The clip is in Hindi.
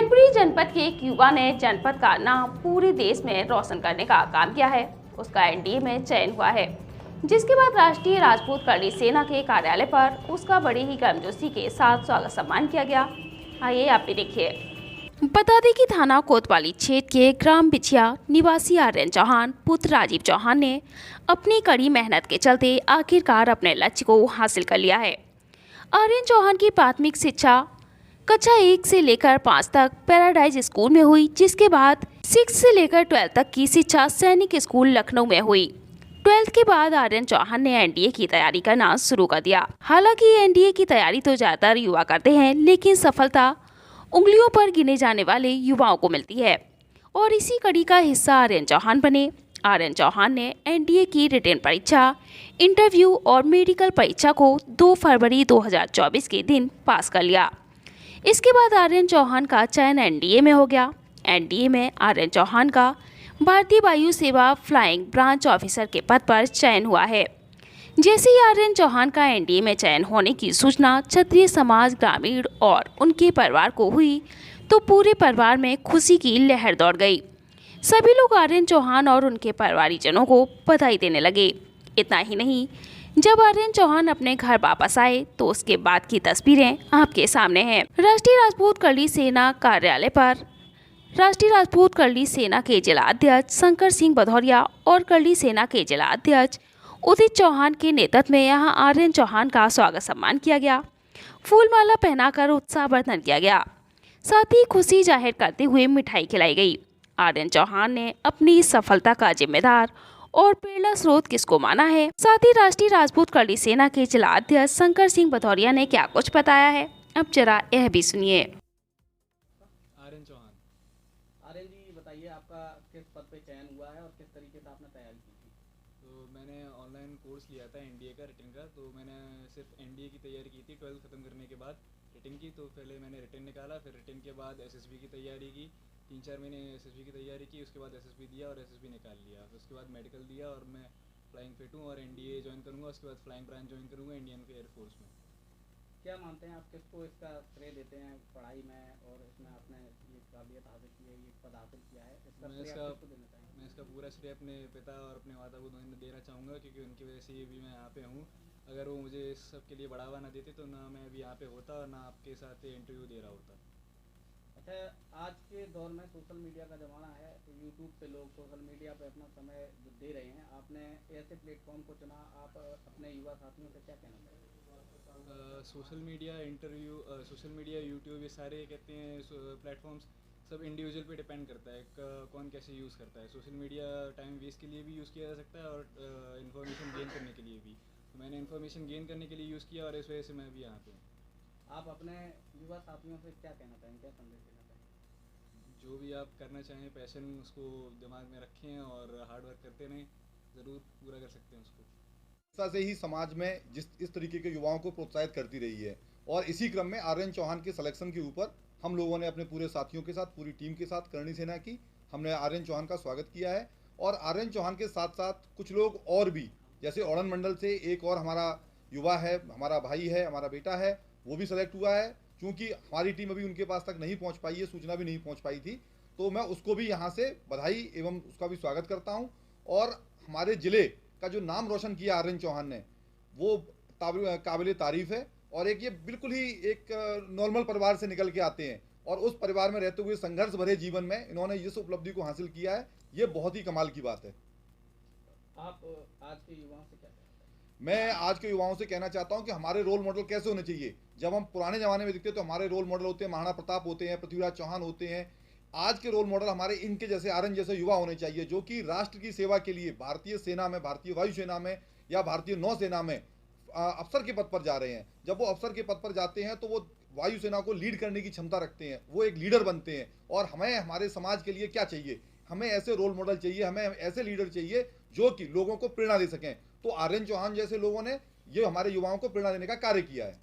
मैनपुरी जनपद के एक युवा ने जनपद का नाम पूरे देश में रोशन करने का काम किया है। उसका एनडीए में चयन हुआ है, जिसके बाद राष्ट्रीय राजपूत करणी सेना के कार्यालय पर उसका बड़ी ही गर्मजोशी के साथ स्वागत सम्मान किया गया। आइए आप भी देखिए। बता दें कि थाना कोतवाली क्षेत्र के ग्राम बिछिया निवासी आर्यन चौहान पुत्र राजीव चौहान ने अपनी कड़ी मेहनत के चलते आखिरकार अपने लक्ष्य को हासिल कर लिया है। आर्यन चौहान की प्राथमिक शिक्षा कक्षा 1 से लेकर 5 तक पैराडाइज स्कूल में हुई, जिसके बाद 6 से लेकर 12 तक की शिक्षा सैनिक स्कूल लखनऊ में हुई। 12th के बाद आर्यन चौहान ने एनडीए की तैयारी करना शुरू कर दिया। हालांकि एनडीए की तैयारी तो ज्यादातर युवा करते हैं, लेकिन सफलता उंगलियों पर गिने जाने वाले युवाओं को मिलती है और इसी कड़ी का हिस्सा आर्यन चौहान बने। आर्यन चौहान ने एनडीए की रिटन परीक्षा, इंटरव्यू और मेडिकल परीक्षा को 2 फरवरी 2024 के दिन पास कर लिया। इसके बाद आर्यन चौहान का चयन एनडीए में हो गया। एनडीए में आर्यन चौहान का भारतीय वायु सेवा फ्लाइंग ब्रांच ऑफिसर के पद पर चयन हुआ है। जैसे ही आर्यन चौहान का एनडीए में चयन होने की सूचना क्षत्रिय समाज, ग्रामीण और उनके परिवार को हुई तो पूरे परिवार में खुशी की लहर दौड़ गई। सभी लोग आर्यन चौहान और उनके परिवारीजनों को बधाई देने लगे। इतना ही नहीं, जब आर्यन चौहान अपने घर वापस आए तो उसके बाद की तस्वीरें आपके सामने हैं। राष्ट्रीय राजपूत करणी सेना कार्यालय पर राष्ट्रीय राजपूत करणी सेना के जिला अध्यक्ष शंकर सिंह भदौरिया और करणी सेना के जिला अध्यक्ष उदित चौहान के नेतृत्व में यहां आर्यन चौहान का स्वागत सम्मान किया गया। फूलमाला पहनाकर उत्साहवर्धन किया गया, साथ ही खुशी जाहिर करते हुए मिठाई खिलाई गई। आर्यन चौहान ने अपनी इस सफलता का जिम्मेदार और प्रेरणा स्रोत किसको माना है? साथ ही राष्ट्रीय राजपूत करणी सेना के जिला अध्यक्ष शंकर सिंह भदौरिया ने क्या कुछ बताया है, अब जरा यह भी सुनिए। आर्यन चौहान। आर्यन जी, बताइए आपका किस पद पे चयन हुआ है और किस तरीके से आपने तैयारी की थी? तो मैंने ऑनलाइन कोर्स लिया था एनडीए का, रिटन का। तो मैंने सिर्फ एनडीए की तैयारी की थी 12th खत्म करने के बाद रिटन की। तो पहले मैंने रिटन निकाला, फिर रिटन के बाद एसएसबी की तैयारी की। 3-4 महीने एसएसबी की तैयारी की, उसके बाद एसएसबी दिया और एसएसबी निकाल लिया। उसके बाद मेडिकल दिया और मैं फ्लाइंग फिट हूँ और एनडीए ज्वाइन करूँगा। उसके बाद फ्लाइंग ब्रांच ज्वाइन करूँगा इंडियन एयरफोर्स में। क्या मानते हैं आप, किसको इसका श्रेय देते हैं पढ़ाई में और इसमें आपने ये काबिलियत हासिल की है, ये पद हासिल किया है, इसका श्रेय आप किसको देना चाहेंगे? मैं इसका पूरा श्रेय अपने पिता और अपने माता को देना चाहूँगा, क्योंकि उनकी वजह से भी मैं यहाँ पे हूँ। अगर वो मुझे इस सब के लिए बढ़ावा ना देते तो ना मैं अभी यहाँ पे होता और ना आपके साथ इंटरव्यू दे रहा होता। अच्छा, आज के दौर में सोशल मीडिया का ज़माना है, तो यूट्यूब पे लोग सोशल मीडिया पे अपना समय जो दे रहे हैं, आपने ऐसे प्लेटफॉर्म को चुना, आप अपने युवा साथियों से क्या कहना चाहेंगे? Social media, interview, social media, YouTube, ये सारे कहते हैं प्लेटफॉर्म्स सब इंडिविजुअल पे डिपेंड करता है कौन कैसे यूज़ करता है। सोशल मीडिया टाइम वेस्ट के लिए भी यूज़ किया जा सकता है और इन्फॉर्मेशन गेन करने के लिए भी। तो मैंने इन्फॉर्मेशन गेन करने के लिए यूज़ किया और इस वजह से मैं भी यहाँ पे हूँ। आप अपने युवा साथियों से क्या कहना चाहेंगे, क्या संदेश देना चाहेंगे? जो भी आप करना चाहें, पैशन उसको दिमाग में रखें और हार्ड वर्क करते रहें, ज़रूर पूरा कर सकते हैं उसको। से ही समाज में इस तरीके के युवाओं को प्रोत्साहित करती रही है और इसी क्रम में आर्यन चौहान के सिलेक्शन के ऊपर हम लोगों ने अपने पूरे साथियों के साथ, पूरी टीम के साथ, करणी सेना की, हमने आर्यन चौहान का स्वागत किया है। और आर्यन चौहान के साथ साथ कुछ लोग और भी, जैसे औड़न मंडल से एक और हमारा युवा है, हमारा भाई है, हमारा बेटा है, वो भी सेलेक्ट हुआ है। क्योंकि हमारी टीम अभी उनके पास तक नहीं पहुँच पाई है, सूचना भी नहीं पहुँच पाई थी, तो मैं उसको भी यहाँ से बधाई एवं उसका भी स्वागत करता हूँ। और हमारे ज़िले का जो नाम रोशन किया आर्यन चौहान ने, वो काबिल तारीफ है। और एक ये बिल्कुल ही एक नॉर्मल परिवार से निकल के आते हैं और उस परिवार में रहते हुए संघर्ष भरे जीवन में इन्होंने इस उपलब्धि को हासिल किया है, ये बहुत ही कमाल की बात है। आप आज के युवाओं से क्या कहना चाहेंगे? मैं आज के युवाओं से कहना चाहता हूं कि हमारे रोल मॉडल कैसे होने चाहिए। जब हम पुराने ज़माने में दिखते तो हमारे रोल मॉडल होते हैं महाराणा प्रताप होते हैं, पृथ्वीराज चौहान होते हैं। आज के रोल मॉडल हमारे इनके जैसे आर्यन जैसे युवा होने चाहिए, जो कि राष्ट्र की सेवा के लिए भारतीय सेना में, भारतीय वायुसेना में या भारतीय नौसेना में अफसर के पद पर जा रहे हैं। जब वो अफसर के पद पर जाते हैं तो वो वायुसेना को लीड करने की क्षमता रखते हैं, वो एक लीडर बनते हैं। और हमें हमारे समाज के लिए क्या चाहिए, हमें ऐसे रोल मॉडल चाहिए, हमें ऐसे लीडर चाहिए जो कि लोगों को प्रेरणा दे सकें। तो आर्यन चौहान जैसे लोगों ने ये हमारे युवाओं को प्रेरणा देने का कार्य किया है।